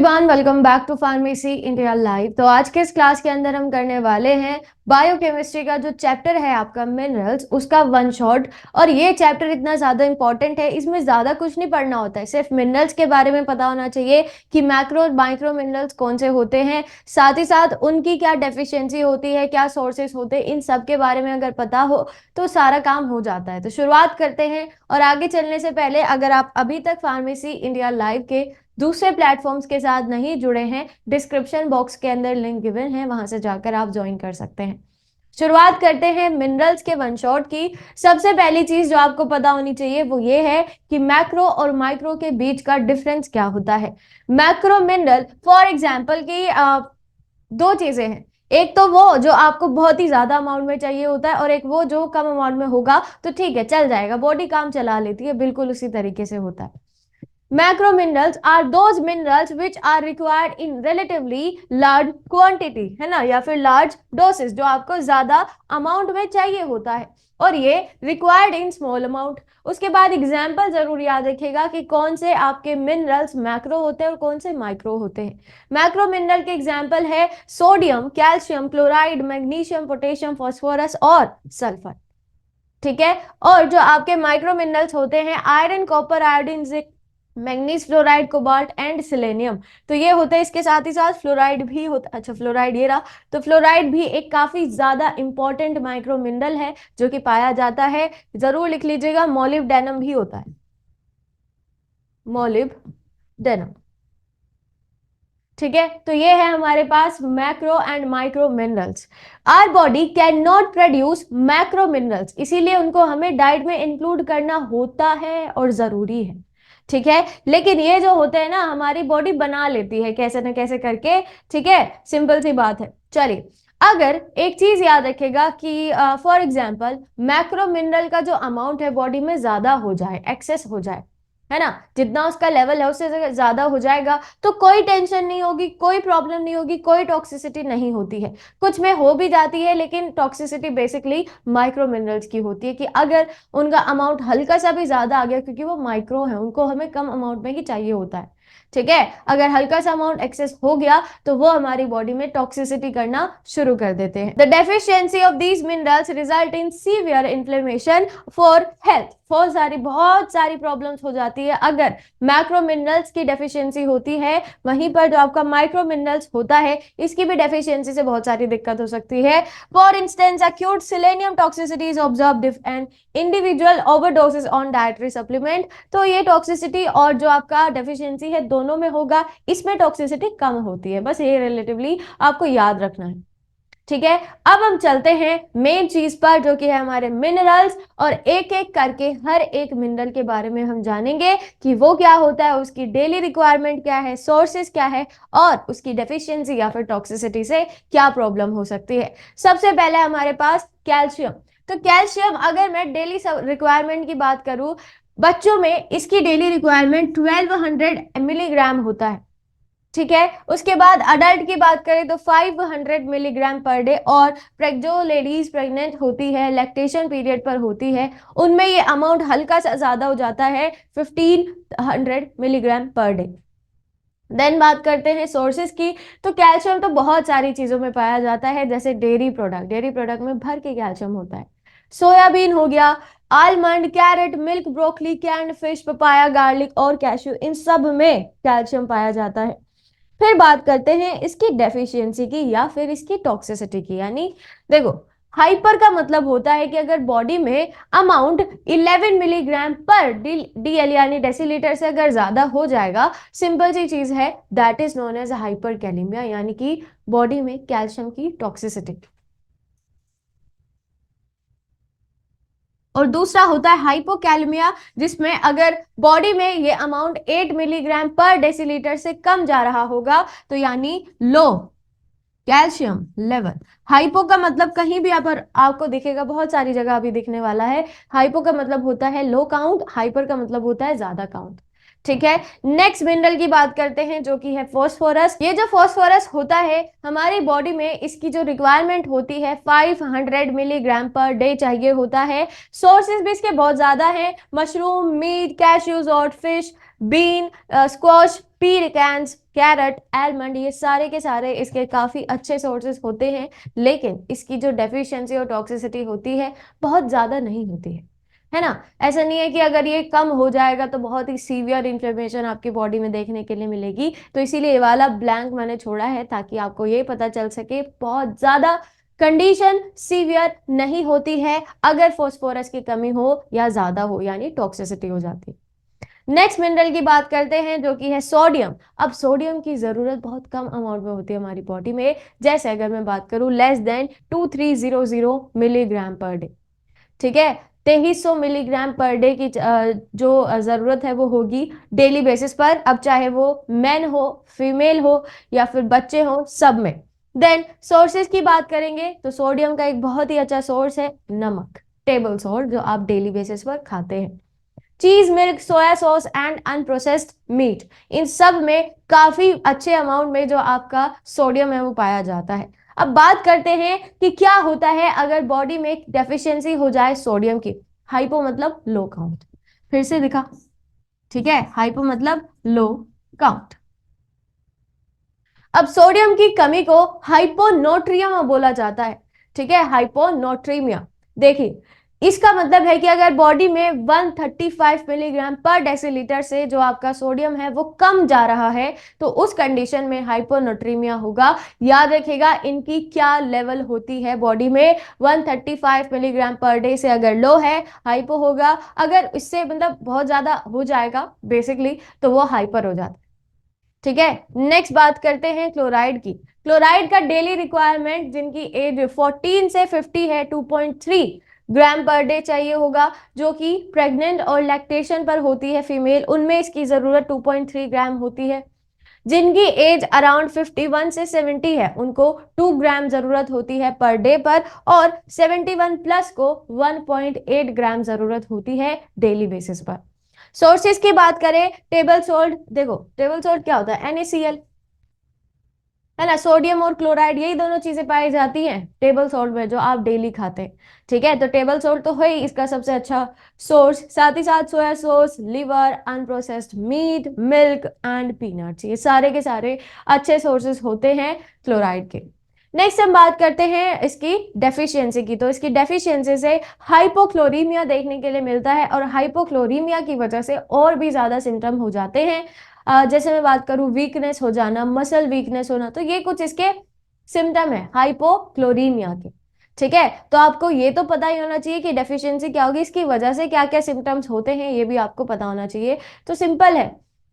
Everyone, welcome back to pharmacy India live. तो आज के इस क्लास के अंदर हम करने वाले हैं बायोकेमिस्ट्री का जो चैप्टर है आपका मिनरल्स, उसका वन शॉट। और ये चैप्टर इतना ज़्यादा इंपॉर्टेंट है, इसमें ज़्यादा कुछ नहीं पढ़ना होता है, सिर्फ मिनरल्स के बारे में पता होना चाहिए कि मैक्रो और माइक्रो मिनरल्स कौन से होते हैं, साथ ही साथ उनकी क्या डेफिशिएंसी होती है, क्या सोर्सेस होते हैं, इन सब के बारे में अगर पता हो तो सारा काम हो जाता है। तो शुरुआत करते हैं। और आगे चलने से पहले अगर आप अभी तक फार्मेसी इंडिया लाइव के दूसरे प्लेटफॉर्म्स के साथ नहीं जुड़े हैं, डिस्क्रिप्शन बॉक्स के अंदर लिंक गिवन है, वहां से जाकर आप ज्वाइन कर सकते हैं। शुरुआत करते हैं मिनरल्स के वन शॉट की। सबसे पहली चीज जो आपको पता होनी चाहिए वो ये है कि मैक्रो और माइक्रो के बीच का डिफरेंस क्या होता है। मैक्रो मिनरल फॉर एग्जांपल की दो चीजें हैं। एक तो वो जो आपको बहुत ही ज्यादा अमाउंट में चाहिए होता है, और एक वो जो कम अमाउंट में होगा तो ठीक है, चल जाएगा, बॉडी काम चला लेती है, बिल्कुल उसी तरीके से होता है। Macro minerals are those minerals which are required in relatively large quantity, है ना, या फिर large doses, जो आपको ज्यादा अमाउंट में चाहिए होता है, और ये required in small amount। उसके बाद एग्जाम्पल जरूर याद रखिएगा कि कौन से आपके मिनरल्स मैक्रो होते हैं और कौन से माइक्रो होते हैं। मैक्रो मिनरल के एग्जाम्पल है sodium, calcium, chloride, magnesium, potassium, phosphorus और सल्फर। ठीक है। और जो आपके माइक्रो मिनरल्स होते हैं iron, copper, iodine, zinc, manganese, fluoride, cobalt and selenium. तो ये होता है, इसके साथ ही साथ फ्लोराइड भी होता है। अच्छा, फ्लोराइड ये रहा। तो फ्लोराइड भी एक काफी ज्यादा इंपॉर्टेंट माइक्रो मिनरल है जो कि पाया जाता है, जरूर लिख लीजिएगा। मोलिब्डेनम भी होता है, मोलिब्डेनम। ठीक है। तो ये है हमारे पास macro and micro minerals. Our body can not produce macro minerals, इसीलिए उनको हमें डाइट में इंक्लूड करना होता है और जरूरी है। ठीक है। लेकिन ये जो होते हैं ना, हमारी बॉडी बना लेती है कैसे न कैसे करके। ठीक है, सिंपल सी बात है। चलिए, अगर एक चीज याद रखेगा कि फॉर एग्जाम्पल मैक्रो मिनरल का जो अमाउंट है बॉडी में ज्यादा हो जाए, एक्सेस हो जाए, है ना, जितना उसका लेवल है उससे ज्यादा हो जाएगा, तो कोई टेंशन नहीं होगी, कोई प्रॉब्लम नहीं होगी, कोई टॉक्सिसिटी नहीं होती है। कुछ में हो भी जाती है, लेकिन टॉक्सिसिटी बेसिकली माइक्रो मिनरल्स की होती है कि अगर उनका अमाउंट हल्का सा भी ज्यादा आ गया, क्योंकि वो माइक्रो है, उनको हमें कम अमाउंट में ही चाहिए होता है। ठीक है। अगर हल्का सा अमाउंट एक्सेस हो गया तो वो हमारी बॉडी में टॉक्सिसिटी करना शुरू कर देते हैं। The deficiency of these minerals result in severe inflammation for health. बहुत सारी प्रॉब्लम्स हो जाती है अगर मैक्रो मिनरल्स की डेफिशिएंसी होती है। वहीं पर जो आपका माइक्रो मिनरल्स होता है, इसकी भी डेफिशिएंसी से बहुत सारी दिक्कत हो सकती है। For instance, acute selenium toxicity is observed if an individual overdoses on dietary supplement। तो ये टॉक्सिसिटी और जो आपका डेफिशिएंसी है दोनों में होगा, इसमें टॉक्सिसिटी कम होती है, बस ये रिलेटिवली आपको याद रखना है। ठीक है। अब हम चलते हैं मेन चीज पर, जो कि है हमारे मिनरल्स, और एक एक करके हर एक मिनरल के बारे में हम जानेंगे कि वो क्या होता है, उसकी डेली रिक्वायरमेंट क्या है, सोर्सेस क्या है, और उसकी डेफिशिएंसी या फिर टॉक्सिसिटी से क्या प्रॉब्लम हो सकती है। सबसे पहले हमारे पास कैल्शियम। तो कैल्शियम अगर मैं डेली रिक्वायरमेंट की बात करूं, बच्चों में इसकी डेली रिक्वायरमेंट 1200 मिलीग्राम होता है। ठीक है। उसके बाद अडल्ट की बात करें तो 500 मिलीग्राम पर डे, और जो लेडीज प्रेग्नेंट होती है, लैक्टेशन पीरियड पर होती है, उनमें ये अमाउंट हल्का सा ज्यादा हो जाता है, 1500 मिलीग्राम पर डे। देन बात करते हैं सोर्सेज की। तो कैल्शियम तो बहुत सारी चीजों में पाया जाता है, जैसे डेयरी प्रोडक्ट में भर के कैल्शियम होता है। सोयाबीन हो गया, almond, carrot, milk, broccoli, canned fish, papaya, garlic और कैश्यू, इन सब में कैल्शियम पाया जाता है। फिर बात करते हैं इसकी डेफिशिएंसी की या फिर इसकी टॉक्सिसिटी की। यानी देखो, हाइपर का मतलब होता है कि अगर बॉडी में अमाउंट 11 मिलीग्राम पर डीएल यानी डेसीलीटर से अगर ज्यादा हो जाएगा, सिंपल सी चीज है, that is known as hyperkalaemia, यानी कि बॉडी में कैल्शियम की टॉक्सिसिटी। और दूसरा होता है हाइपोकैलेमिया, जिसमें अगर बॉडी में ये अमाउंट 8 मिलीग्राम पर डेसीलीटर से कम जा रहा होगा, तो यानी लो कैल्शियम लेवल। हाइपो का मतलब कहीं भी आपको दिखेगा, बहुत सारी जगह अभी दिखने वाला है। हाइपो का मतलब होता है लो काउंट, हाइपर का मतलब होता है ज्यादा काउंट। ठीक है। नेक्स्ट मिनरल की बात करते हैं, जो कि है फॉस्फोरस। ये जो फॉस्फोरस होता है हमारी बॉडी में, इसकी जो रिक्वायरमेंट होती है 500 मिलीग्राम पर डे चाहिए होता है। सोर्सेज भी इसके बहुत ज्यादा हैं, मशरूम, मीट, कैश्यूज और fish, bean, squash, pecans, carrot, almond, ये सारे के सारे इसके काफ़ी अच्छे सोर्सेज होते हैं, लेकिन इसकी जो डेफिशिएंसी और टॉक्सिसिटी होती है बहुत ज़्यादा नहीं होती है ना। ऐसा नहीं है कि अगर ये कम हो जाएगा तो बहुत ही सीवियर इन्फ्लेमेशन आपकी बॉडी में देखने के लिए मिलेगी। तो इसीलिए ये वाला ब्लैंक मैंने छोड़ा है ताकि आपको ये पता चल सके बहुत ज़्यादा कंडीशन सीवियर नहीं होती है अगर फॉस्फोरस की कमी हो या ज़्यादा हो, यानी टॉक्सिसिटी हो जाती है। नेक्स्ट मिनरल की बात करते हैं जो कि है सोडियम। अब सोडियम की ज़रूरत बहुत कम अमाउंट में होती है हमारी बॉडी में, जैसे अगर मैं बात करूं less than 2300 milligram per day, ठीक है। 2300 मिलीग्राम पर डे की जो ज़रूरत है वो होगी डेली बेसिस पर, अब चाहे वो मैन हो, फीमेल हो या फिर बच्चे हो, सब में। देन सोर्सेज की बात करेंगे तो सोडियम का एक बहुत ही अच्छा सोर्स है नमक, टेबल सॉल्ट, जो आप डेली बेसिस पर खाते हैं। Cheese, milk, soya sauce and unprocessed meat, इन सब में काफी अच्छे अमाउंट में जो आपका सोडियम है वो पाया जाता है। अब बात करते हैं कि क्या होता है अगर बॉडी में डेफिशिएंसी हो जाए सोडियम की। हाइपो मतलब लो काउंट, फिर से दिखा, ठीक है, हाइपो मतलब लो काउंट। अब सोडियम की कमी को हाइपोनोट्रियम बोला जाता है, ठीक है, हाइपोनोट्रीमिया। देखिए, इसका मतलब है कि अगर बॉडी में 135 मिलीग्राम पर डेसीलीटर से जो आपका सोडियम है वो कम जा रहा है तो उस कंडीशन में हाइपोनोट्रीमिया होगा। याद रखिएगा इनकी क्या लेवल होती है बॉडी में, 135 मिलीग्राम पर डे से अगर लो है हाइपो होगा, अगर इससे मतलब बहुत ज्यादा हो जाएगा बेसिकली तो वो हाइपर हो जाता है, ठीक है। नेक्स्ट बात करते हैं क्लोराइड की। क्लोराइड का डेली रिक्वायरमेंट जिनकी एज 14 से 50 है 2.3 ग्राम पर डे चाहिए होगा, जो कि प्रेग्नेंट और लैक्टेशन पर होती है फीमेल, उनमें इसकी जरूरत 2.3 ग्राम होती है। जिनकी एज अराउंड 51 से 70 है उनको 2 ग्राम जरूरत होती है पर डे पर, और 71 प्लस को 1.8 ग्राम जरूरत होती है डेली बेसिस पर। सोर्सेज की बात करें, टेबल सोल्ट, देखो टेबल सोल्ट क्या होता है, NaCl, है ना, सोडियम और क्लोराइड यही दोनों चीजें पाई जाती हैं टेबल सॉल्ट में जो आप डेली खाते हैं, ठीक है। तो टेबल सॉल्ट तो है ही इसका सबसे अच्छा सोर्स, साथ ही साथ soya sauce, liver, unprocessed meat, milk and peanuts, ये सारे के सारे अच्छे सोर्सेज होते हैं क्लोराइड के। नेक्स्ट हम बात करते हैं इसकी डेफिशिएंसी की। तो इसकी डेफिशिएंसी से हाइपोक्लोरीमिया देखने के लिए मिलता है, और हाइपोक्लोरीमिया की वजह से और भी ज्यादा सिम्टम हो जाते हैं। जैसे मैं बात करूं वीकनेस हो जाना, मसल वीकनेस होना, तो ये कुछ इसके सिम्टम है हाइपोक्लोरीमिया के, ठीक है। तो आपको ये तो पता ही होना चाहिए कि डेफिशिएंसी क्या होगी, इसकी वजह से क्या क्या सिम्टम्स होते हैं ये भी आपको पता होना चाहिए। तो सिंपल है,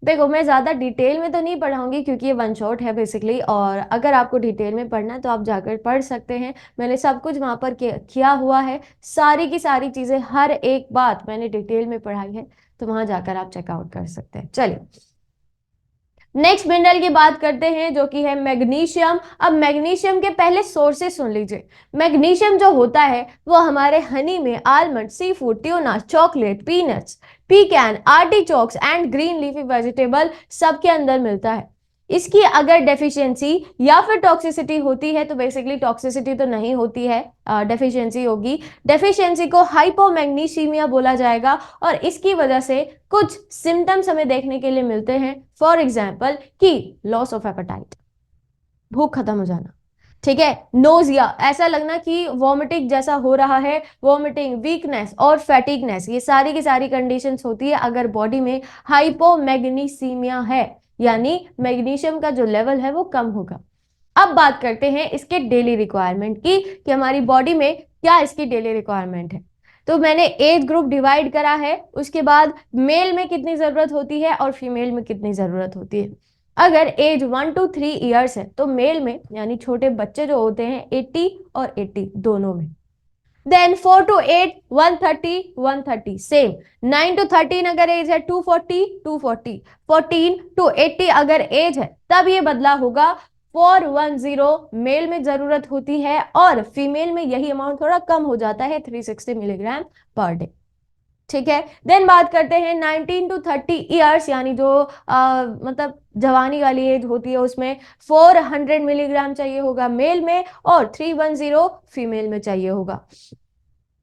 देखो मैं ज़्यादा डिटेल में तो नहीं पढ़ाऊंगी क्योंकि ये वन शॉट है बेसिकली, और अगर आपको डिटेल में पढ़ना है तो आप जाकर पढ़ सकते हैं, मैंने सब कुछ वहाँ पर किया हुआ है, सारी की सारी चीज़ें, हर एक बात मैंने डिटेल में पढ़ाई है, तो वहाँ जाकर आप चेकआउट कर सकते हैं। चलिए नेक्स्ट मिनरल की बात करते हैं जो कि है मैग्नीशियम। अब मैग्नीशियम के पहले सोर्सेस सुन लीजिए। मैग्नीशियम जो होता है वो हमारे हनी में, almond, seafood, tuna, chocolate, peanuts, pecan, artichokes and green leafy vegetable सबके अंदर मिलता है। इसकी अगर डेफिशिएंसी या फिर टॉक्सिसिटी होती है, तो बेसिकली टॉक्सिसिटी तो नहीं होती है, डेफिशिएंसी होगी। डेफिशिएंसी को हाइपोमैग्नीसीमिया बोला जाएगा, और इसकी वजह से कुछ सिम्टम्स हमें देखने के लिए मिलते हैं। फॉर एग्जाम्पल कि लॉस ऑफ एपेटाइट, भूख खत्म हो जाना, ठीक है, नोजिया, ऐसा लगना कि वॉमिटिंग जैसा हो रहा है, वॉमिटिंग, वीकनेस और फैटिगनेस, ये सारी की सारी कंडीशंस होती है अगर बॉडी में हाइपोमैग्नीसीमिया है, यानी मैग्नीशियम का जो लेवल है वो कम होगा। अब बात करते हैं इसके डेली रिक्वायरमेंट की कि हमारी बॉडी में क्या इसकी डेली रिक्वायरमेंट है। तो मैंने एज ग्रुप डिवाइड करा है, उसके बाद मेल में कितनी जरूरत होती है और फीमेल में कितनी जरूरत होती है। अगर एज 1 to 3 ईयर्स है तो मेल में, यानी छोटे बच्चे जो होते हैं, 80 और 80 दोनों में। Then 4 to 8 130 130 same. 9 to 13 अगर एज है 240 240। 14 to 80 अगर एज है तब ये बदला होगा 410 मेल में जरूरत होती है, और फीमेल में यही अमाउंट थोड़ा कम हो जाता है 360 मिलीग्राम पर डे, ठीक है। देन बात करते हैं 19 to 30 ईयर्स, यानी जो मतलब जवानी वाली एज होती है उसमें 400 मिलीग्राम चाहिए होगा मेल में, और 310 फीमेल में चाहिए होगा।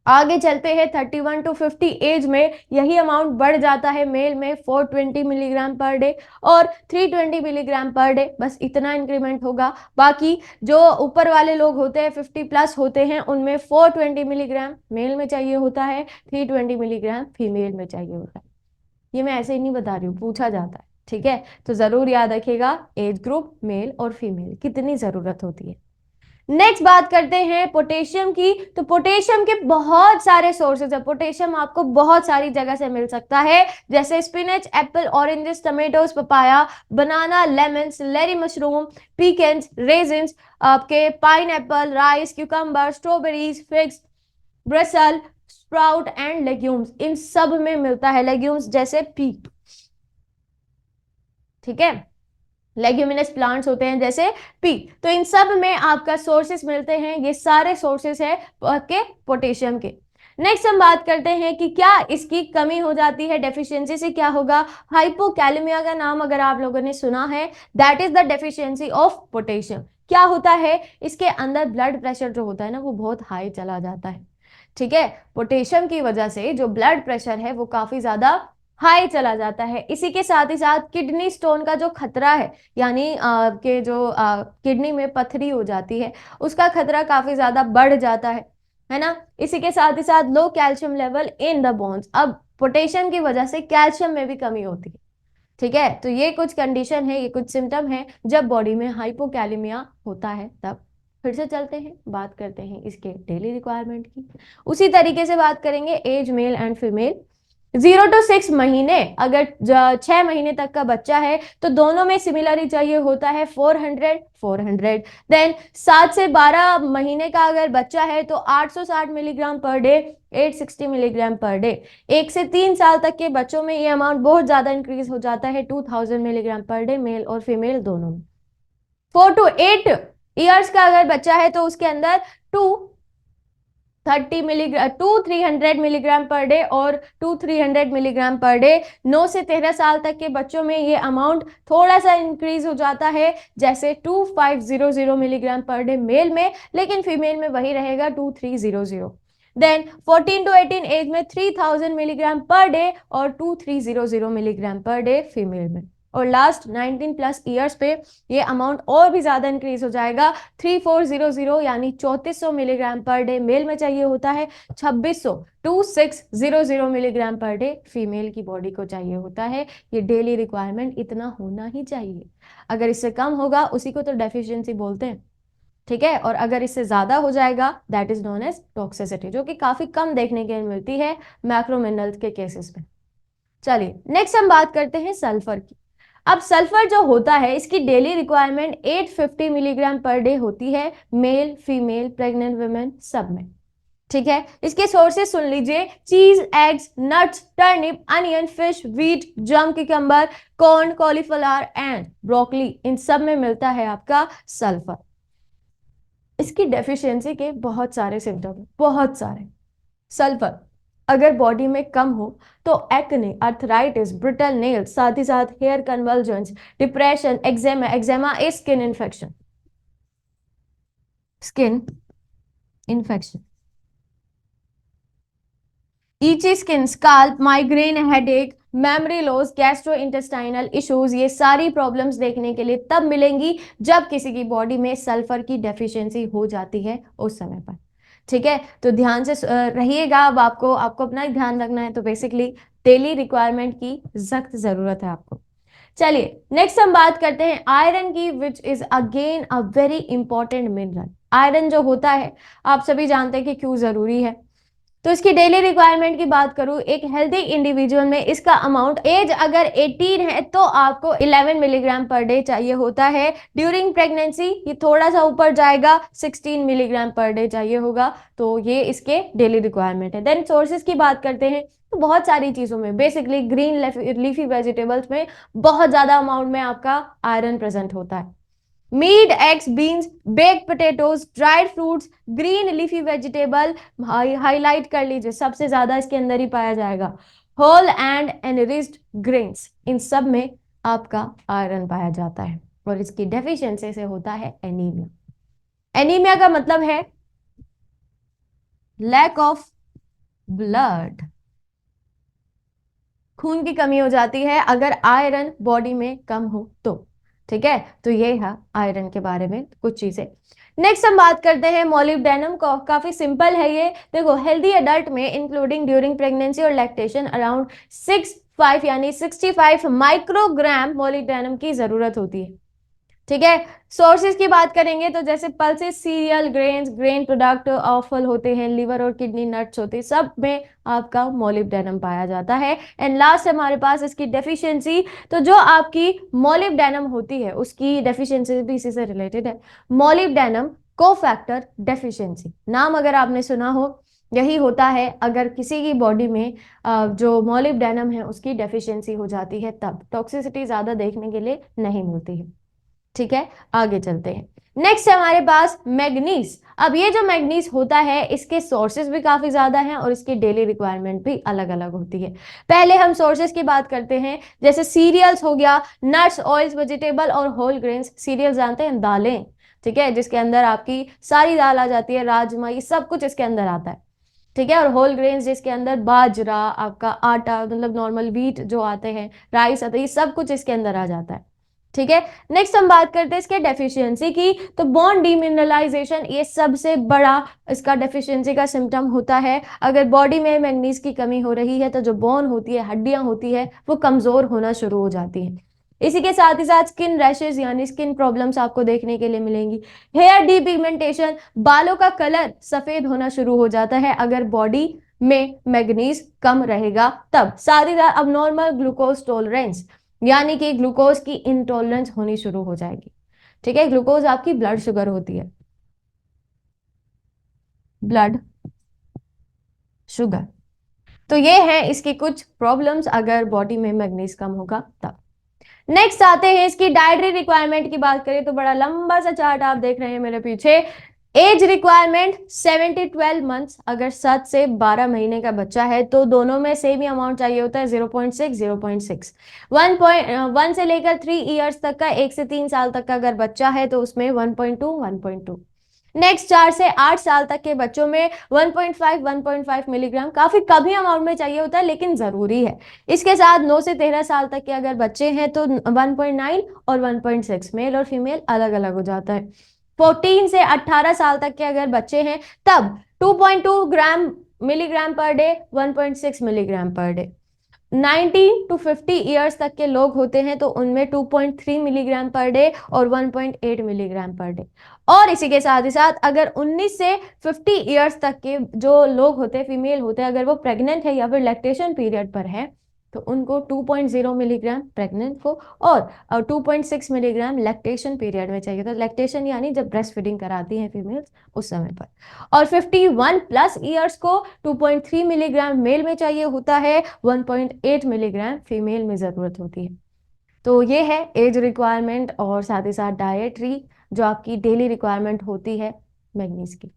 आगे चलते हैं 31 to 50 एज में यही अमाउंट बढ़ जाता है मेल में 420 मिलीग्राम पर डे और 320 मिलीग्राम पर डे, बस इतना इंक्रीमेंट होगा। बाकी जो ऊपर वाले लोग होते हैं 50 प्लस होते हैं उनमें 420 मिलीग्राम मेल में चाहिए होता है, 320 मिलीग्राम फीमेल में चाहिए होता है। ये मैं ऐसे ही नहीं बता रही हूँ, पूछा जाता है, ठीक है। तो जरूर याद रखिएगा एज ग्रुप मेल और फीमेल कितनी जरूरत होती है। नेक्स्ट बात करते हैं पोटेशियम की। तो पोटेशियम के बहुत सारे सोर्सेज है, पोटेशियम आपको बहुत सारी जगह से मिल सकता है, जैसे spinach, apple, oranges, tomatoes, papaya, banana, lemons, लेरी मशरूम, पीकेन्स, रेजिन्स, आपके pineapple, rice, cucumber, strawberries, figs, brussel sprout and legumes, इन सब में मिलता है। लेग्यूम्स जैसे पी, ठीक है, लेग्यूमिनस प्लांट्स होते हैं जैसे पी, तो इन सब में आपका सोर्सेस मिलते हैं, ये सारे सोर्सेस है के पोटेशियम के। नेक्स्ट हम बात करते हैं कि क्या इसकी कमी हो जाती है, डेफिशिएंसी से क्या होगा। हाइपोकैलेमिया का नाम अगर आप लोगों ने सुना है, that is the deficiency of potassium. क्या होता है, इसके अंदर ब्लड प्रेशर जो होता है ना वो बहुत हाई चला जाता है, ठीक है। पोटेशियम की वजह से जो ब्लड प्रेशर है वो काफी ज्यादा हाई चला जाता है। इसी के साथ ही साथ किडनी स्टोन का जो खतरा है, यानी के जो किडनी में पथरी हो जाती है उसका खतरा काफी ज्यादा बढ़ जाता है ना। इसी के साथ ही साथ low calcium level in the bones, अब पोटेशियम की वजह से कैल्शियम में भी कमी होती है, ठीक है। तो ये कुछ कंडीशन है, ये कुछ सिम्टम है जब बॉडी में हाइपोकैलेमिया होता है तब। फिर से चलते हैं, बात करते हैं इसके डेली रिक्वायरमेंट की। उसी तरीके से बात करेंगे as male and female. 0 to 6 महीने, अगर 6 महीने तक का बच्चा है तो दोनों में सिमिलर ही चाहिए होता है 400। देन 7 से 12 महीने का अगर बच्चा है तो 860 milligram per day, 860 milligram per day. 1 से 3 साल तक के बच्चों में ये अमाउंट बहुत ज्यादा इंक्रीज हो जाता है 2000 मिलीग्राम पर डे, मेल और फीमेल दोनों में। 4 to 8 ईयर्स का अगर बच्चा है तो उसके अंदर 2 300 मिलीग्राम पर डे और 2 300 मिलीग्राम पर डे। 9 से 13 साल तक के बच्चों में ये अमाउंट थोड़ा सा इंक्रीज हो जाता है, जैसे 2500 मिलीग्राम पर डे मेल में, लेकिन फीमेल में वही रहेगा 2300। देन 14 to 18 एज में 3000 मिलीग्राम पर डे और 2300 मिलीग्राम पर डे फीमेल में। और लास्ट 19 प्लस ईयर्स पे ये अमाउंट और भी ज्यादा इंक्रीज हो जाएगा, 3400 यानी 3400 मिलीग्राम पर डे मेल में चाहिए होता है, 2600 मिलीग्राम पर डे फीमेल की बॉडी को चाहिए होता है। ये डेली रिक्वायरमेंट इतना होना ही चाहिए, अगर इससे कम होगा उसी को तो डेफिशिएंसी बोलते हैं, ठीक है। और अगर इससे ज्यादा हो जाएगा that is known as toxicity, जो कि काफी कम देखने के लिए मिलती है मैक्रो मिनरल्स के केसेस में। चलिए नेक्स्ट हम बात करते हैं सल्फर की। अब सल्फर जो होता है इसकी daily requirement 850 milligram per day होती है, मेल फीमेल प्रेग्नेंट वुमेन सब में, ठीक है। इसके सोर्सेस सुन लीजिए, चीज, eggs, nuts, turnip, onion, fish, wheat, जम, किकम्बर, कॉर्न, कॉलीफ्लावर एंड ब्रोकली, इन सब में मिलता है आपका सल्फर। इसकी डेफिशिएंसी के बहुत सारे सिम्टम हैं, बहुत सारे। सल्फर अगर बॉडी में कम हो तो एक्ने, अर्थराइटिस, ब्रिटल नेल्स, साथ ही साथ hair convergence, depression, eczema, eczema is skin infection, itchy skin, scalp, migraine, headache, memory loss, gastro intestinal issues, ये सारी प्रॉब्लम्स देखने के लिए तब मिलेंगी जब किसी की बॉडी में सल्फर की डेफिशिएंसी हो जाती है उस समय पर, ठीक है। तो ध्यान से रहिएगा, अब आपको अपना ही ध्यान रखना है, तो बेसिकली डेली रिक्वायरमेंट की सख्त जरूरत है आपको। चलिए नेक्स्ट हम बात करते हैं आयरन की, which is again a very important mineral. Iron जो होता है आप सभी जानते हैं कि क्यों जरूरी है। तो इसकी डेली रिक्वायरमेंट की बात करूं, एक हेल्दी इंडिविजुअल में इसका अमाउंट, एज अगर 18 है तो आपको 11 मिलीग्राम पर डे चाहिए होता है। ड्यूरिंग प्रेगनेंसी ये थोड़ा सा ऊपर जाएगा, 16 मिलीग्राम पर डे चाहिए होगा। तो ये इसके डेली रिक्वायरमेंट है। देन सोर्सेज की बात करते हैं तो बहुत सारी चीजों में, बेसिकली ग्रीन लीफी वेजिटेबल्स में बहुत ज्यादा अमाउंट में आपका आयरन प्रेजेंट होता है। Meat, eggs, beans, baked potatoes, dried fruits, green leafy vegetable, highlight कर लीजिए सबसे ज्यादा इसके अंदर ही पाया जाएगा। होल एंड एनरिच्ड ग्रेन्स, इन सब में आपका आयरन पाया जाता है और इसकी डेफिशिएंसी से होता है एनीमिया। एनीमिया का मतलब है लैक ऑफ ब्लड, खून की कमी हो जाती है अगर आयरन बॉडी में कम हो तो। ठीक है, तो ये है आयरन के बारे में कुछ चीजें। नेक्स्ट हम बात करते हैं मोलिब्डेनम को। काफी सिंपल है ये। देखो, हेल्दी एडल्ट में इंक्लूडिंग ड्यूरिंग प्रेगनेंसी और लैक्टेशन अराउंड 6 यानी 65 माइक्रोग्राम मोलिब्डेनम की जरूरत होती है। ठीक है, सोर्सेज की बात करेंगे तो जैसे pulses, serial, grains, grain product, awful होते हैं, लिवर और किडनी, नट्स होते हैं, सब में आपका मोलिब्डेनम पाया जाता है। एंड लास्ट हमारे पास इसकी डेफिशिएंसी। तो जो आपकी मोलिब्डेनम होती है उसकी डेफिशिएंसी भी इसी से रिलेटेड है। मोलिब्डेनम कोफैक्टर डेफिशिएंसी, नाम अगर आपने सुना हो, यही होता है अगर किसी की बॉडी में जो मोलिब्डेनम है उसकी डेफिशिएंसी हो जाती है, तब टॉक्सिसिटी ज्यादा देखने के लिए नहीं मिलती है। ठीक है, आगे चलते हैं। नेक्स्ट है हमारे पास मैग्नीज। अब ये जो मैग्नीज होता है इसके सोर्सेज भी काफी ज्यादा हैं और इसकी डेली रिक्वायरमेंट भी अलग अलग होती है। पहले हम सोर्सेज की बात करते हैं, जैसे सीरियल्स हो गया, नट्स, ऑयल्स, वेजिटेबल और होल ग्रेन्स। सीरियल्स जानते हैं, दालें, ठीक है, जिसके अंदर आपकी सारी दाल आ जाती है, राजमा, ये सब कुछ इसके अंदर आता है। ठीक है, और होल ग्रेन्स जिसके अंदर बाजरा, आपका आटा, मतलब नॉर्मल व्हीट जो आते हैं, राइस आता है, ये सब कुछ इसके अंदर आ जाता है। ठीक है, नेक्स्ट हम बात करते हैं इसके डेफिशिएंसी की। तो बोन डीमिनरलाइजेशन ये सबसे बड़ा इसका डेफिशिएंसी का सिम्टम होता है। अगर बॉडी में मैग्नीज की कमी हो रही है तो जो बोन होती है, हड्डियां होती है, वो कमजोर होना शुरू हो जाती हैं। इसी के साथ ही साथ स्किन रैशेज यानी स्किन प्रॉब्लम्स आपको देखने के लिए मिलेंगी। हेयर डीपिगमेंटेशन, बालों का कलर सफेद होना शुरू हो जाता है अगर बॉडी में मैग्नीज कम रहेगा तब। साथ ही साथ अब नॉर्मल ग्लूकोज टॉलरेंस यानी कि ग्लूकोज की इंटॉलरेंस होनी शुरू हो जाएगी। ठीक है, ग्लूकोज आपकी ब्लड शुगर होती है, ब्लड शुगर। तो ये है इसकी कुछ प्रॉब्लम्स अगर बॉडी में मैग्नीज कम होगा तब। नेक्स्ट आते हैं इसकी डाइटरी रिक्वायरमेंट की बात करें तो बड़ा लंबा सा चार्ट आप देख रहे हैं मेरे पीछे। एज रिक्वायरमेंट 7 to 12 मंथ्स, अगर 7 से 12 महीने का बच्चा है तो दोनों में सेम ही अमाउंट चाहिए होता है, 0.6 0.6। 1 से लेकर 3 इयर्स तक का, 1 से 3 साल तक का अगर बच्चा है तो उसमें 1.2 1.2। नेक्स्ट 4 से 8 साल तक के बच्चों में 1.5 मिलीग्राम, काफी कम ही अमाउंट में चाहिए होता है लेकिन जरूरी है। इसके साथ 9 से 13 साल तक के अगर बच्चे हैं तो 1.9 और 1.6, मेल और फीमेल अलग अलग हो जाता है। 14 से 18 साल तक के अगर बच्चे हैं तब 2.2 gram milligram per day, 1.6 milligram per day. 19 to 50 years तक के लोग होते हैं तो उनमें 2.3 मिलीग्राम पर डे और 1.8 मिलीग्राम पर डे। और इसी के साथ ही साथ अगर 19 से 50 ईयर्स तक के जो लोग होते हैं, फीमेल होते हैं, अगर वो प्रेग्नेंट है या फिर लैक्टेशन पीरियड पर है तो उनको 2.0 मिलीग्राम प्रेग्नेंट को और 2.6 मिलीग्राम लैक्टेशन पीरियड में चाहिए। तो लैक्टेशन यानी जब ब्रेस्ट फीडिंग कराती हैं फीमेल्स उस समय पर। और 51+ ईयर्स को 2.3 मिलीग्राम मेल में चाहिए होता है, 1.8 मिलीग्राम फीमेल में जरूरत होती है। तो ये है एज रिक्वायरमेंट और साथ ही साथ डायट्री जो आपकी डेली रिक्वायरमेंट होती है मैग्नीज की।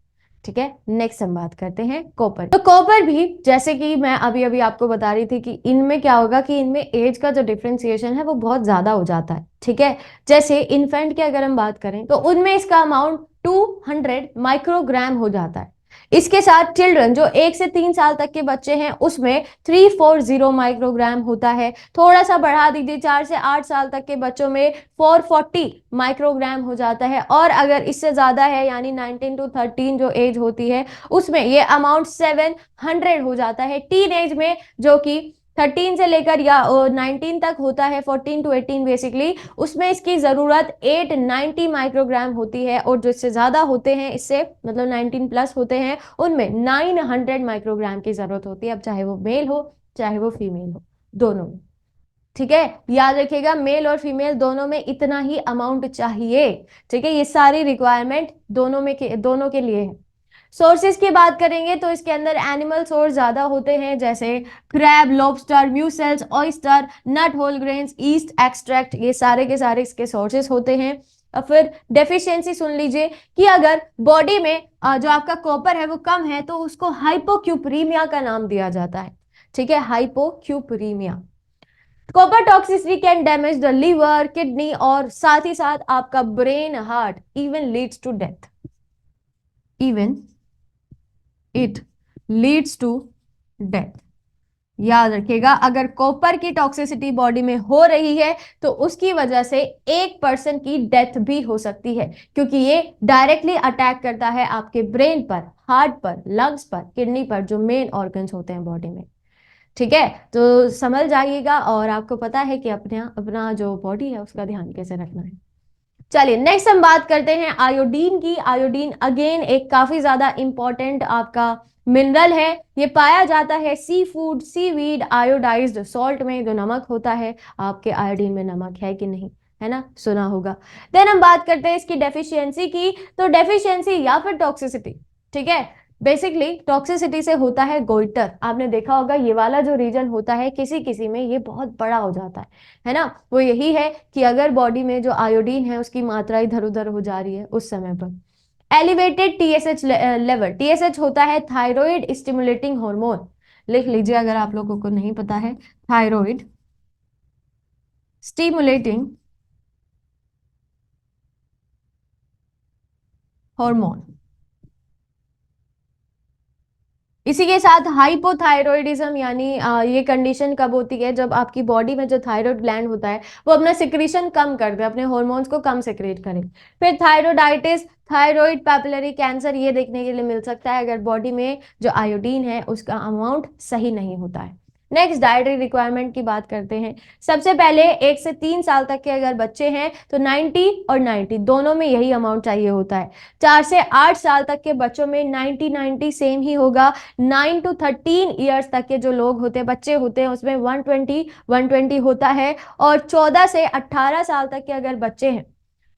ठीक है, नेक्स्ट हम बात करते हैं कॉपर। तो कॉपर भी जैसे कि मैं अभी अभी आपको बता रही थी कि इनमें क्या होगा कि इनमें एज का जो डिफरेंशिएशन है वो बहुत ज्यादा हो जाता है। ठीक है, जैसे इन्फेंट की अगर हम बात करें तो उनमें इसका अमाउंट 200 माइक्रोग्राम हो जाता है। इसके साथ चिल्ड्रन जो 1 से 3 साल तक के बच्चे हैं उसमें 340 माइक्रोग्राम होता है। थोड़ा सा बढ़ा दीजिए, 4 से 8 साल तक के बच्चों में 440 माइक्रोग्राम हो जाता है। और अगर इससे ज्यादा है यानी 19 to 13 जो एज होती है उसमें ये अमाउंट 700 हो जाता है। टीन एज में जो कि 13 से लेकर या 19 तक होता है, 14 to 18 बेसिकली, उसमें इसकी जरूरत 890 माइक्रोग्राम होती है। और जो इससे ज्यादा होते हैं, इससे मतलब 19+ होते हैं, उनमें 900 माइक्रोग्राम की जरूरत होती है। अब चाहे वो मेल हो चाहे वो फीमेल हो, दोनों में। ठीक है, याद रखिएगा मेल और फीमेल दोनों में इतना ही अमाउंट चाहिए। ठीक है, ये सारी रिक्वायरमेंट दोनों के लिए है। सोर्सेज की बात करेंगे तो इसके अंदर एनिमल सोर्स ज्यादा होते हैं, जैसे क्रैब, लॉबस्टर, म्यूसेल्स, ऑयस्टर, नट, होल ग्रेन्स, ईस्ट एक्सट्रैक्ट, ये सारे के सारे इसके सोर्सेज होते हैं। और फिर डेफिशिएंसी सुन लीजिए कि अगर बॉडी में जो आपका कॉपर है वो कम है तो उसको हाइपोक्यूपरीमिया का नाम दिया जाता है। ठीक है, hypocupremia. Copper toxicity can damage the liver, kidney और साथ ही साथ आपका brain, heart, even leads to death. Even it leads to death. याद रखिएगा, अगर कॉपर की टॉक्सिसिटी बॉडी में हो रही है तो उसकी वजह से 1% की डेथ भी हो सकती है, क्योंकि ये डायरेक्टली अटैक करता है आपके ब्रेन पर, हार्ट पर, लंग्स पर, किडनी पर, जो मेन ऑर्गन्स होते हैं बॉडी में। ठीक है, तो समझ जाइएगा और आपको पता है कि अपना अपना जो बॉडी है उसका ध्यान कैसे रखना है। चलिए नेक्स्ट हम बात करते हैं आयोडीन की। आयोडीन अगेन एक काफी ज्यादा इंपॉर्टेंट आपका मिनरल है। ये पाया जाता है sea food, seaweed, iodised salt में, जो नमक होता है। आपके आयोडीन में नमक है कि नहीं, है ना, सुना होगा। देन हम बात करते हैं इसकी डेफिशिएंसी की। तो डेफिशिएंसी या फिर टॉक्सिसिटी, ठीक है, बेसिकली टॉक्सिसिटी से होता है गोइटर। आपने देखा होगा ये वाला जो रीजन होता है किसी किसी में ये बहुत बड़ा हो जाता है ना। वो यही है कि अगर बॉडी में जो आयोडीन है उसकी मात्रा इधर उधर हो जा रही है उस समय पर। एलिवेटेड टीएसएच लेवल, टीएसएच होता है थायराइड स्टिमुलेटिंग हार्मोन, लिख लीजिए अगर आप लोगों को नहीं पता है। Thyroid stimulating hormone. इसी के साथ हाइपोथायरॉयडिज्म, यानी ये कंडीशन कब होती है, जब आपकी बॉडी में जो थायराइड ग्लैंड होता है वो अपना सिक्रीशन कम कर दे, अपने हॉर्मोन्स को कम सिक्रेट करे। फिर थायरोडाइटिस, थायराइड पैपिलरी कैंसर, ये देखने के लिए मिल सकता है अगर बॉडी में जो आयोडीन है उसका अमाउंट सही नहीं होता है। नेक्स्ट डाइटरी रिक्वायरमेंट की बात करते हैं। सबसे पहले 1 से 3 साल तक के अगर बच्चे हैं तो 90 और 90 दोनों में यही अमाउंट चाहिए होता है। 4 से 8 साल तक के बच्चों में 90-90 सेम ही होगा। 9 to 13 ईयर्स तक के जो लोग होते हैं, बच्चे होते हैं, उसमें 120-120 होता है। और 14 से 18 साल तक के अगर बच्चे हैं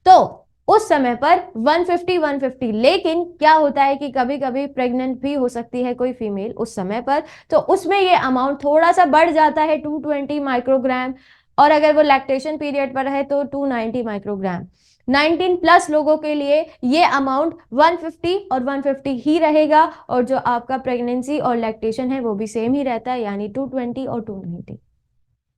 तो उस समय पर 150-150। लेकिन क्या होता है कि कभी कभी प्रेग्नेंट भी हो सकती है कोई फीमेल उस समय पर, तो उसमें ये अमाउंट थोड़ा सा बढ़ जाता है 220 माइक्रोग्राम। और अगर वो लैक्टेशन पीरियड पर है तो 290 माइक्रोग्राम। 19+ लोगों के लिए ये अमाउंट 150 और 150 ही रहेगा, और जो आपका प्रेगनेंसी और लैक्टेशन है वो भी सेम ही रहता है, यानी 220 और 290।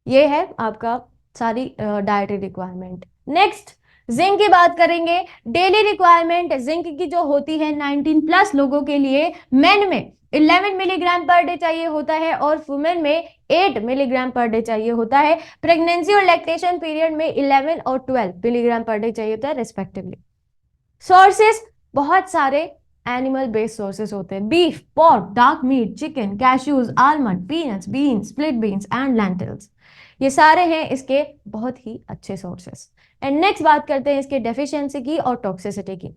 ये है आपका सारी डाइटरी रिक्वायरमेंट। नेक्स्ट जिंक की बात करेंगे। डेली रिक्वायरमेंट जिंक की जो होती है 19+ लोगों के लिए, मेन में 11 मिलीग्राम पर डे चाहिए होता है और वुमेन में 8 मिलीग्राम पर डे चाहिए होता है। प्रेगनेंसी और लैक्टेशन पीरियड में 11 और 12 मिलीग्राम पर डे चाहिए होता है रिस्पेक्टिवली। सोर्सेस बहुत सारे एनिमल बेस्ड सोर्सेस होते हैं। Beef, pork, dark meat, chicken, cashews, almond, peanuts, beans, split beans and lentils, ये सारे हैं इसके बहुत ही अच्छे सोर्सेस। एंड नेक्स्ट बात करते हैं इसके डेफिशिएंसी की और टॉक्सिसिटी की।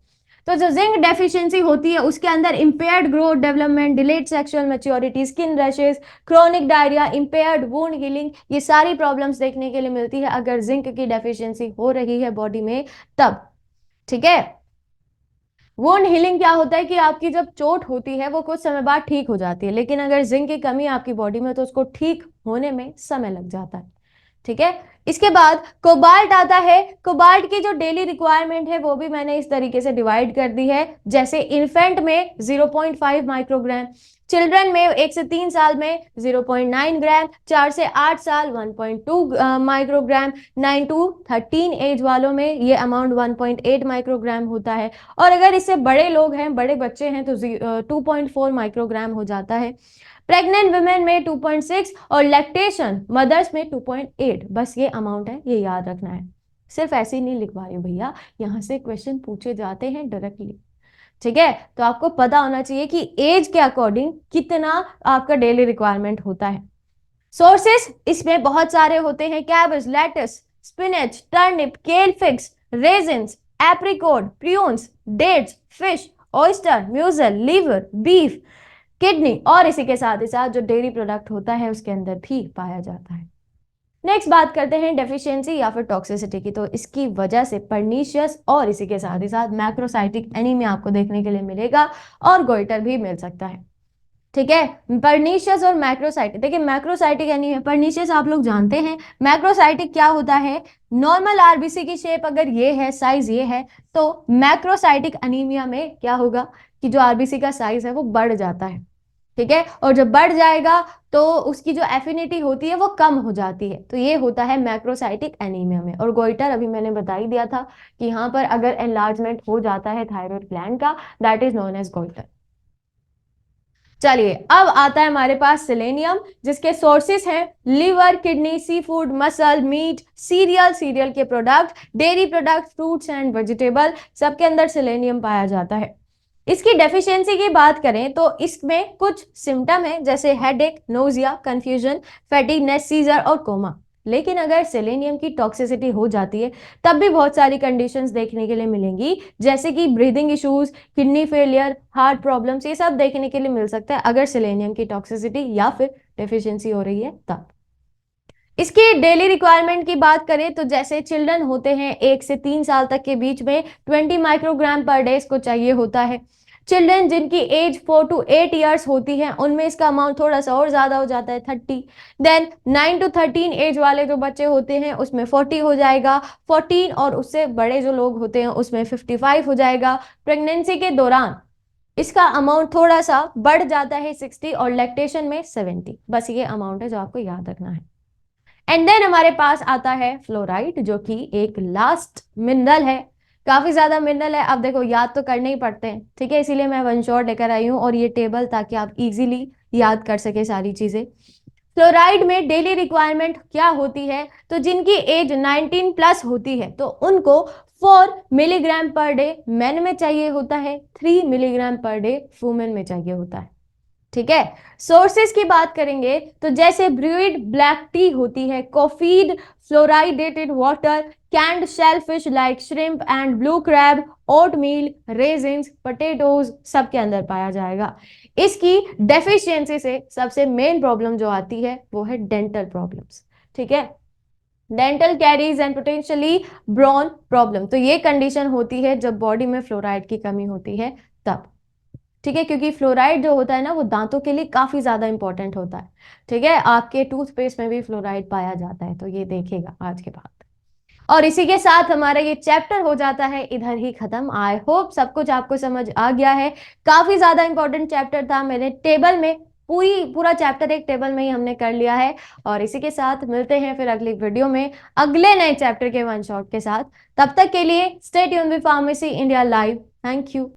तो जो जिंक डेफिशिएंसी होती है उसके अंदर impaired growth development, delayed sexual maturity, skin rashes, chronic diarrhoea, impaired wound healing, ये सारी प्रॉब्लम्स देखने के लिए मिलती है अगर जिंक की डेफिशिएंसी हो रही है बॉडी में तब। ठीक है, वुंड हीलिंग क्या होता है कि आपकी जब चोट होती है वो कुछ समय बाद ठीक हो जाती है, लेकिन अगर जिंक की कमी है आपकी बॉडी में तो उसको ठीक होने में समय लग जाता है। ठीक है, इसके बाद कोबाल्ट आता है। कोबाल्ट की जो डेली रिक्वायरमेंट है वो भी मैंने इस तरीके से डिवाइड कर दी है, जैसे इन्फेंट में 0.5 माइक्रोग्राम, चिल्ड्रन में 1 से 3 साल में 0.9 ग्राम, 4 से 8 साल 1.2 माइक्रोग्राम, 9 to 13 एज वालों में ये अमाउंट 1.8 माइक्रोग्राम होता है। और अगर इससे बड़े लोग हैं, बड़े बच्चे हैं तो 2.4 माइक्रोग्राम हो जाता है। प्रेग्नेंट वुमेन में 2.6 और लैक्टेशन मदर्स में 2.8। बस ये अमाउंट है, ये याद रखना है। सिर्फ ऐसे ही नहीं लिखवा रही भैया, यहाँ से क्वेश्चन पूछे जाते हैं डायरेक्टली। ठीक है, तो आपको पता होना चाहिए कि एज के अकॉर्डिंग कितना आपका डेली रिक्वायरमेंट होता है। सोर्सेस इसमें बहुत सारे होते हैं। Cabbage, lettuce, spinach, turnip, kale figs, raisins, apricot, prunes, dates, fish, oyster, mussel, liver, beef, kidney, और इसी के साथ ही साथ जो डेयरी प्रोडक्ट होता है उसके अंदर भी पाया जाता है। नेक्स्ट बात करते हैं डेफिशिएंसी या फिर टॉक्सिसिटी की। तो इसकी वजह से पर्नीशियस और इसी के साथ ही साथ मैक्रोसाइटिक एनीमिया आपको देखने के लिए मिलेगा और गोइटर भी मिल सकता है। ठीक है, पर्नीशियस और मैक्रोसाइटिक। देखिए मैक्रोसाइटिक एनीमिया, पर्नीशियस आप लोग जानते हैं। मैक्रोसाइटिक क्या होता है, नॉर्मल आरबीसी की शेप अगर ये है, साइज ये है, तो मैक्रोसाइटिक एनीमिया में क्या होगा कि जो आरबीसी का साइज है वो बढ़ जाता है। ठीक है, और जब बढ़ जाएगा तो उसकी जो एफिनिटी होती है वो कम हो जाती है, तो ये होता है मैक्रोसाइटिक एनीमिया में। और गोइटर अभी मैंने बता ही दिया था कि यहाँ पर अगर एनलार्जमेंट हो जाता है थायराइड ग्लैंड का, that is known as goitre. चलिए अब आता है हमारे पास सेलेनियम, जिसके सोर्सेस हैं liver, kidney, seafood, muscle, meat, cereal, cereal के product, dairy product, fruits and vegetable, सबके अंदर सेलेनियम पाया जाता है। इसकी डेफिशिएंसी की बात करें तो इसमें कुछ सिम्टम है, जैसे हेडेक, नोजिया, कंफ्यूजन, फैटीगनेस, सीजर और कोमा। लेकिन अगर सेलेनियम की टॉक्सिसिटी हो जाती है तब भी बहुत सारी कंडीशंस देखने के लिए मिलेंगी, जैसे कि breathing issues, kidney failure, heart problems, ये सब देखने के लिए मिल सकता है अगर सेलेनियम की टॉक्सिसिटी या फिर डेफिशिएंसी हो रही है तब। इसकी डेली रिक्वायरमेंट की बात करें तो जैसे चिल्ड्रन होते हैं 1 से 3 साल तक के बीच में 20 माइक्रोग्राम पर डे इसको चाहिए होता है। चिल्ड्रन जिनकी एज 4 to 8 ईयर्स होती है उनमें इसका अमाउंट थोड़ा सा और ज्यादा हो जाता है, 30। देन 9 to 13 एज वाले जो बच्चे होते हैं उसमें 40 हो जाएगा। 14 और उससे बड़े जो लोग होते हैं उसमें 55 हो जाएगा। प्रेगनेंसी के दौरान इसका अमाउंट थोड़ा सा बढ़ जाता है 60 और लैक्टेशन में 70। बस ये अमाउंट है जो आपको याद रखना है। एंड देन हमारे पास आता है फ्लोराइड, जो कि एक लास्ट मिनरल है। काफी ज्यादा मिनरल है, अब देखो याद तो करने ही पड़ते हैं, ठीक है, इसीलिए मैं वन शॉट लेकर आई हूँ और ये टेबल, ताकि आप इजीली याद कर सके सारी चीजें। फ्लोराइड में डेली रिक्वायरमेंट क्या होती है, तो जिनकी एज 19 प्लस होती है तो उनको 4 मिलीग्राम पर डे मेन में चाहिए होता है, 3 मिलीग्राम पर डे वुमेन में चाहिए होता है। ठीक है। सोर्सेस की बात करेंगे तो जैसे ब्रूइड ब्लैक टी होती है, coffee fluoridated water, canned shellfish like shrimp and blue crab, oatmeal, raisins, potatoes, सबके अंदर पाया जाएगा। इसकी डेफिशिएंसी से सबसे मेन प्रॉब्लम जो आती है वो है डेंटल प्रॉब्लम्स। ठीक है, dental caries and potentially brawn problem, तो ये कंडीशन होती है जब बॉडी में फ्लोराइड की कमी होती है तब। ठीक है, क्योंकि फ्लोराइड जो होता है ना वो दांतों के लिए काफी ज्यादा इंपॉर्टेंट होता है। ठीक है, आपके टूथपेस्ट में भी फ्लोराइड पाया जाता है, तो ये देखेगा आज के बाद। और इसी के साथ हमारा ये चैप्टर हो जाता है इधर ही खत्म। आई होप सब कुछ आपको समझ आ गया है। काफी ज्यादा इंपॉर्टेंट चैप्टर था, मैंने टेबल में पूरा चैप्टर एक टेबल में ही हमने कर लिया है। और इसी के साथ मिलते हैं फिर अगली वीडियो में अगले नए चैप्टर के वन शॉट के साथ। तब तक के लिए stay tuned with pharmacy India live. Thank you.